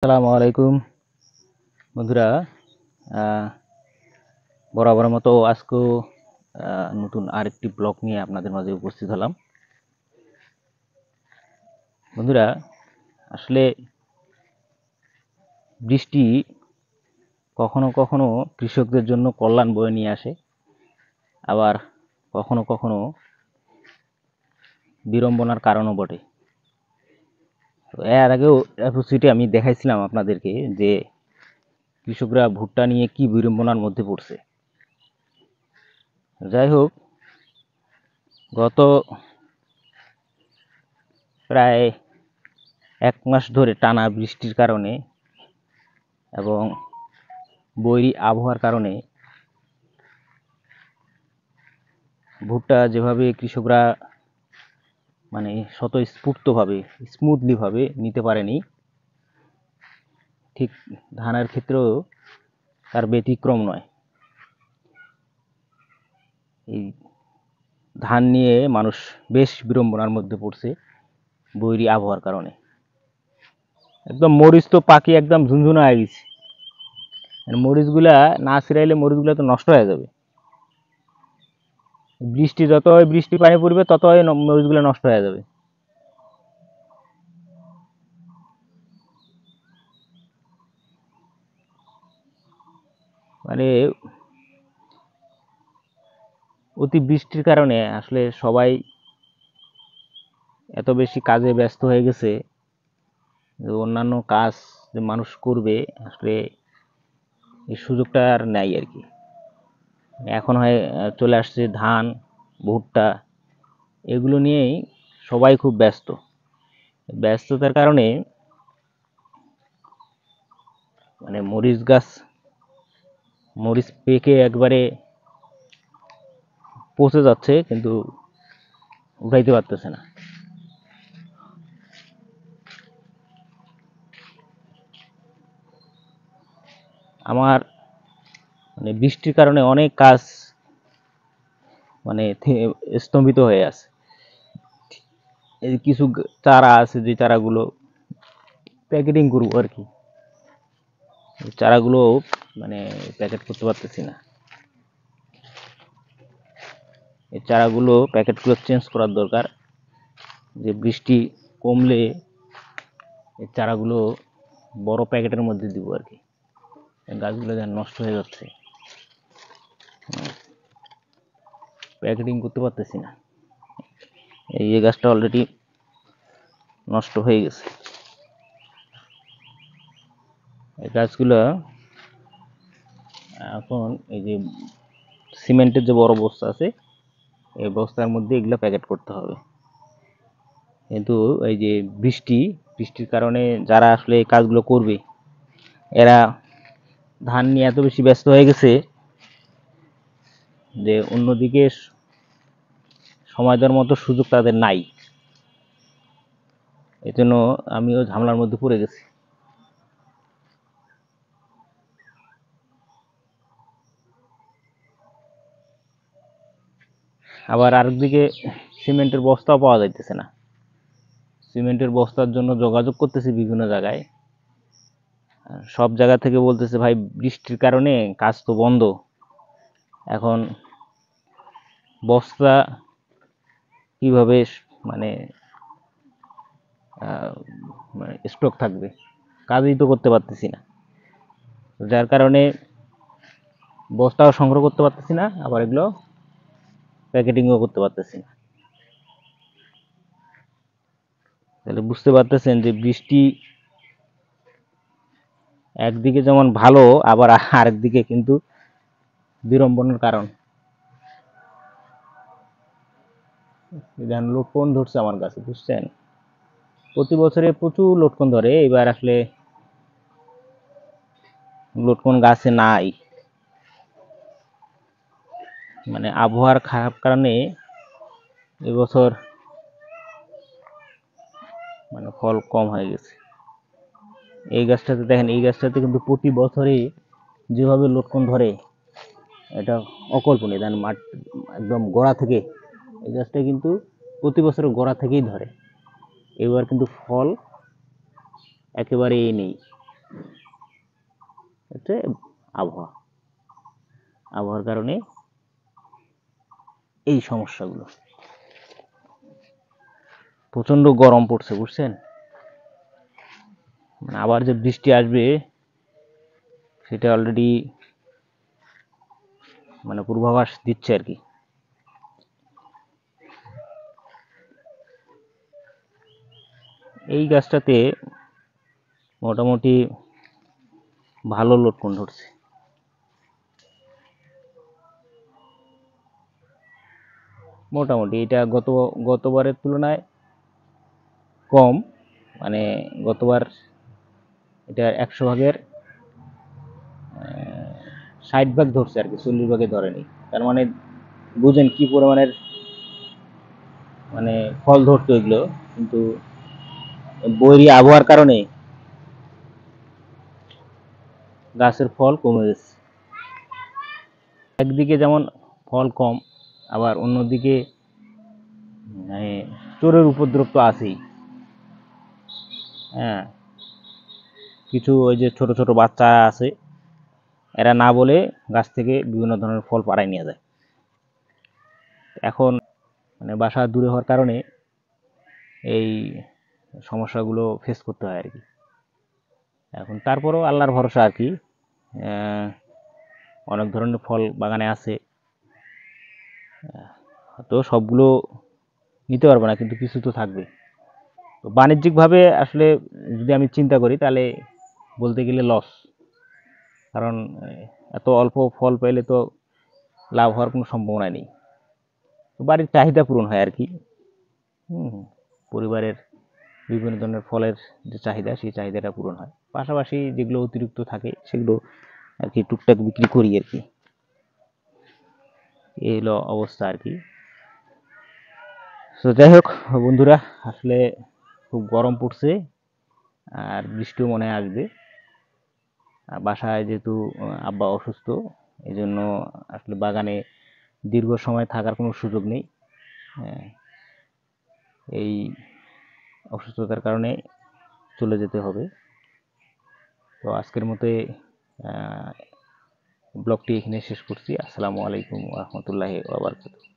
আসসালামু আলাইকুম বন্ধুরা। বরাবর মতো আজকেও নতুন আরেকটি ব্লগ নিয়ে আপনাদের মাঝে উপস্থিত হলাম। বন্ধুরা, আসলে বৃষ্টি কখনো কখনো কৃষকদের জন্য কল্যাণ বয়ে নিয়ে আসে, আবার কখনো কখনো বিড়ম্বনার কারণও বটে। তো এর আগেও এপিসোডে আমি দেখাইছিলাম আপনাদেরকে যে কৃষকরা ভুট্টা নিয়ে কি বিড়ম্বনার মধ্যে পড়ছে। যাই হোক, গত প্রায় 1 মাস ধরে টানা বৃষ্টির কারণে এবং বৈরী আবহাওয়ার কারণে ভুট্টা যেভাবে কৃষকরা মানে স্বতঃস্ফূর্তভাবে স্মুথলিভাবে নিতে পারেনি, ঠিক ধানের ক্ষেত্রেও তার ব্যতিক্রম নয়। এই ধান নিয়ে মানুষ বেশ বিড়ম্বনার মধ্যে পড়ছে বৈরী আবহাওয়ার কারণে। একদম মরিচ তো পাকি একদম ঝুনঝুনা হয়ে গেছে। মরিচগুলা না ছিঁড়াইলে মরিচগুলা তো নষ্ট হয়ে যাবে। বৃষ্টি পানি পড়বে ততই মরিচগুলো নষ্ট হয়ে যাবে। মানে অতি বৃষ্টির কারণে আসলে সবাই এত বেশি কাজে ব্যস্ত হয়ে গেছে যে অন্যান্য কাজ যে মানুষ করবে আসলে এই সুযোগটা আর নাই আর কি। এখন হয় চলে আসছে ধান, ভুট্টা, এগুলো নিয়েই সবাই খুব ব্যস্ত। ব্যস্ততার কারণে মানে মরিচ পেকে একবারে পচে যাচ্ছে, কিন্তু উঠাইতে পারতেছে না। আমার মানে বৃষ্টির কারণে অনেক কাজ মানে স্তম্ভিত হয়ে আছে। এই কিছু চারা আছে, যে চারাগুলো প্যাকেটিং করবো আর কি, চারাগুলো মানে প্যাকেট করতে পারতেছি না। এই চারাগুলো প্যাকেটগুলো চেঞ্জ করার দরকার, যে বৃষ্টি কমলে এই চারাগুলো বড় প্যাকেটের মধ্যে দিব আর কি। গাছগুলো যেন নষ্ট হয়ে যাচ্ছে, প্যাকেটিং করতে পারতেছি না। এই গাছটা অলরেডি নষ্ট হয়ে গেছে। এই গাছগুলো এখন এই যে সিমেন্টের যে বড় বস্তা আছে, এই বস্তার মধ্যে এগুলো প্যাকেট করতে হবে। কিন্তু এই যে বৃষ্টির কারণে যারা আসলে এই কাজগুলো করবে, এরা ধান নিয়ে এত বেশি ব্যস্ত হয়ে গেছে যে অন্যদিকে সময় দেওয়ার মতো সুযোগ তাদের নাই। এই জন্য আমিও ঝামেলার মধ্যে পড়ে গেছি। আবার আরেকদিকে সিমেন্টের বস্তাও পাওয়া যাইতেছে না। সিমেন্টের বস্তার জন্য যোগাযোগ করতেছি বিভিন্ন জায়গায়, সব জায়গা থেকে বলতেছে ভাই বৃষ্টির কারণে কাজ তো বন্ধ, এখন বস্তা কিভাবে মানে স্টক থাকবে, কাজই তো করতে পারতেছি না। যার কারণে বস্তাও সংগ্রহ করতে পারতেছি না, আবার এগুলো প্যাকেটিংও করতে পারতেছি না। তাহলে বুঝতে পারতেছেন যে বৃষ্টি একদিকে যেমন ভালো, আবার আরেকদিকে কিন্তু বিড়ম্বনার কারণ। লটকন ধরছে আমার কাছে, বুঝছেন? প্রতি বছরে প্রচুর লটকন ধরে, এবার আসলে লটকন গাছে নাই। মানে আবহাওয়ার খারাপ কারণে এবছর মানে ফল কম হয়ে গেছে। এই গাছটাতে দেখেন, এই গাছটাতে কিন্তু প্রতি বছরই যেভাবে লটকন ধরে, এটা অকল্পনীয়। দেন একদম গোড়া থেকে এই গাছটা কিন্তু প্রতি বছর গোড়া থেকেই ধরে। এবার কিন্তু ফল একেবারেই নেই। হচ্ছে আবহাওয়া। আবহাওয়ার কারণে এই সমস্যাগুলো। প্রচণ্ড গরম পড়ছে, বুঝছেন? মানে আবার যে বৃষ্টি আসবে সেটা অলরেডি মানে পূর্বাভাস দিচ্ছে আর কি। এই গাছটাতে মোটামুটি ভালো লটকন ধরছে। মোটামুটি এটা গতবারের তুলনায় কম, মানে গতবার এটা 100 ভাগের 60 ভাগ ধরছে আর কি, 40 ভাগে ধরেনি। তার মানে বুঝেন কি পরিমাণের মানে ফল ধরতো এগুলো, কিন্তু বৈরী আবহাওয়ার কারণে গাছের ফল কমে গেছে। একদিকে যেমন ফল কম, আবার অন্যদিকে মানে চোরের উপদ্রব তো আছেই। হ্যাঁ, কিছু ওই যে ছোট ছোট বাচ্চা আছে, এরা না বলে গাছ থেকে বিভিন্ন ধরনের ফল পাড়ায় নিয়ে যায়। এখন মানে বাসা দূরে হওয়ার কারণে এই সমস্যাগুলো ফেস করতে হয় আর কি। এখন তারপরেও আল্লাহর ভরসা আর কি, অনেক ধরনের ফল বাগানে আছে। তো সবগুলো নিতে পারবো না, কিন্তু কিছু তো থাকবে। তো বাণিজ্যিকভাবে আসলে যদি আমি চিন্তা করি তাহলে বলতে গেলে লস, কারণ এত অল্প ফল পেলে তো লাভ হওয়ার কোনো সম্ভাবনা নেই। তো বাড়ির চাহিদা পূরণ হয় আর কি। পরিবারের বিভিন্ন ধরনের ফলের যে চাহিদা, সেই চাহিদাটা পূরণ হয়। পাশাপাশি যেগুলো অতিরিক্ত থাকে সেগুলো আর কি টুকটাক বিক্রি করি আর কি। এই হলো অবস্থা আর কি। তো যাই হোক বন্ধুরা, আসলে খুব গরম পড়ছে আর বৃষ্টিও মনে হয় আসবে। বাসায় যেহেতু আব্বা অসুস্থ, এই জন্য আসলে বাগানে দীর্ঘ সময় থাকার কোনো সুযোগ নেই। এই অসুস্থতার কারণে চলে যেতে হবে। তো আজকের মতো ব্লগটি এখানে শেষ করছি। আসসালামু আলাইকুম ওয়া রাহমাতুল্লাহি ওয়া বারাকাতুহু।